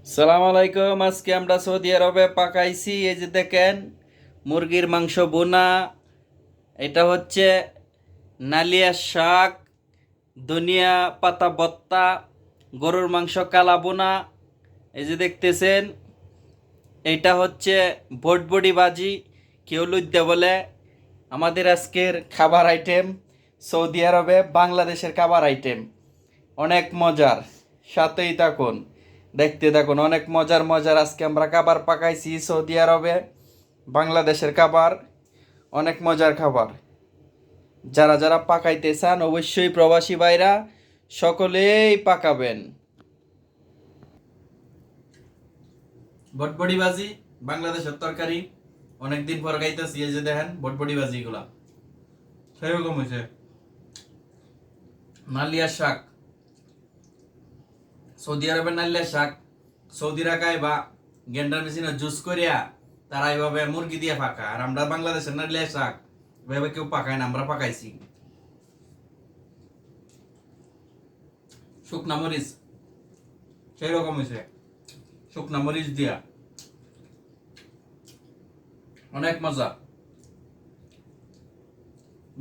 সালাম আলাইকুম। আজকে আমরা সৌদি আরবে পাকাইছি। এই যে দেখেন মুরগির মাংস বোনা, এটা হচ্ছে নালিয়া শাক, ধনিয়া পাতা ভর্তা, গরুর মাংস কালা বোনা। এই যে দেখতেছেন এইটা হচ্ছে বটবডি ভাজি, কেউ লুদ্দা বলে। আমাদের আজকের খাবার আইটেম সৌদি আরবে বাংলাদেশের খাবার আইটেম, অনেক মজার। সাথেই থাকুন, দেখতে থাকুন। অনেক মজার মজার আজকে আমরা খাবার পাকাইছি সৌদি আরবে, বাংলাদেশের খাবার, অনেক মজার খাবার। যারা যারা পাকাইতে চান অবশ্যই প্রবাসী ভাইরা সকলেই পাকাবেন। বটবডি ভাজি বাংলাদেশের তরকারি, অনেকদিন পর খাইতেছি। এই যে দেখেন বটবডি ভাজি গুলা সেরকম হয়েছে। নালিয়া শাক, সৌদি আরবের নালিয়া শাক সৌদিরা খায় বা গেন্ডার মেশিনে জুস করিয়া তারা এইভাবে মুরগি দিয়ে পাকা। আর আমরা বাংলাদেশের নালিয়া শাক এভাবে কেউ পাকায় না, আমরা পাকাইছি। শুকনা মরিচ সেই রকম হয়েছে, শুকনা মরিচ দিয়া অনেক মজা,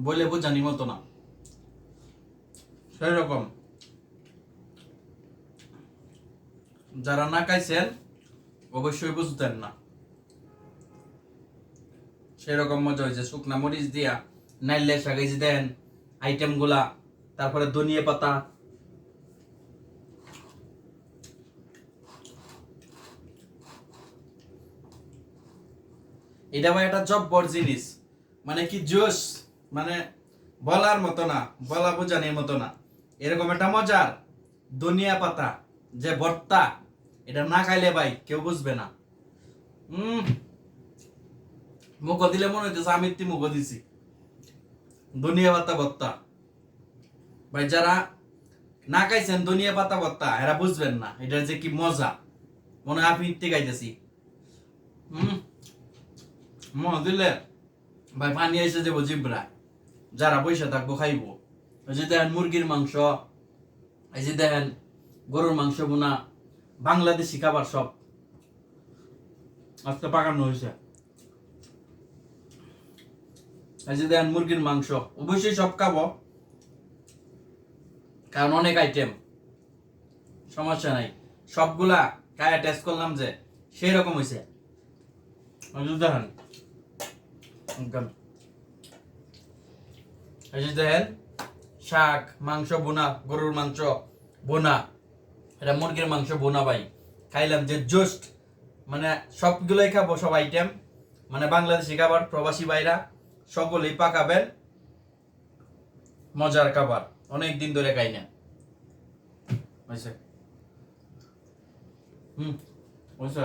বলে বোঝানি মতো না, সেই রকম। যারা না খাইছেন অবশ্যই বুঝতেন না, সেরকম মজা হয়েছে। শুকনা মরিচ দিয়া নাইলে শাক, এই যে দেন আইটেম গুলা, তারপরে ধনিয়া পাতা। এটা ভাই একটা জব্বর জিনিস, মানে কি জোশ, মানে বলার মতো না, বলা বোঝানোর মতো না, এরকম একটা মজার। ধনিয়া পাতা যে ভর্তা, এটা না খাইলে ভাই কেউ বুঝবে না। মুখ দিলে মনে হইতেছে আমি মুখ দিছি। ধনিয়া পাতা ভর্তা ভাই, যারা না খাইছেন ধনিয়া পাতা ভর্তা এরা বুঝবেন না এটা যে কি মজা। মনে হয় আপনি খাইতেছি। মনে দিলে ভাই পানি এসে যাবো জিব্রায়। যারা পয়সা থাকবো খাইবো। এই যে দেখেন মুরগির মাংস, এই যে দেখেন গরুর মাংস বোনা, বাংলাদেশি খাবার সব আজকে পাকানো হয়েছে। এই যে দেখেন মুরগির মাংস, অবশ্যই সব খাবো কারণ অনেক আইটেম, সমস্যা নাই। সবগুলা খায়া টেস্ট করলাম যে সেই রকম হয়েছে। দেখেন এই যে দেখেন শাক, মাংস বোনা, গরুর মাংস বোনা, এটা মুরগির মাংস বোনা ভাই খাইলাম যে জোস্ট, মানে সবগুলোই খাবো, সব আইটেম, মানে বাংলাদেশি খাবার। প্রবাসী ভাইরা সকলেই পাকাবেন, মজার খাবার, অনেক দিন ধরে খাই না। হয়েছে। হয়েছে।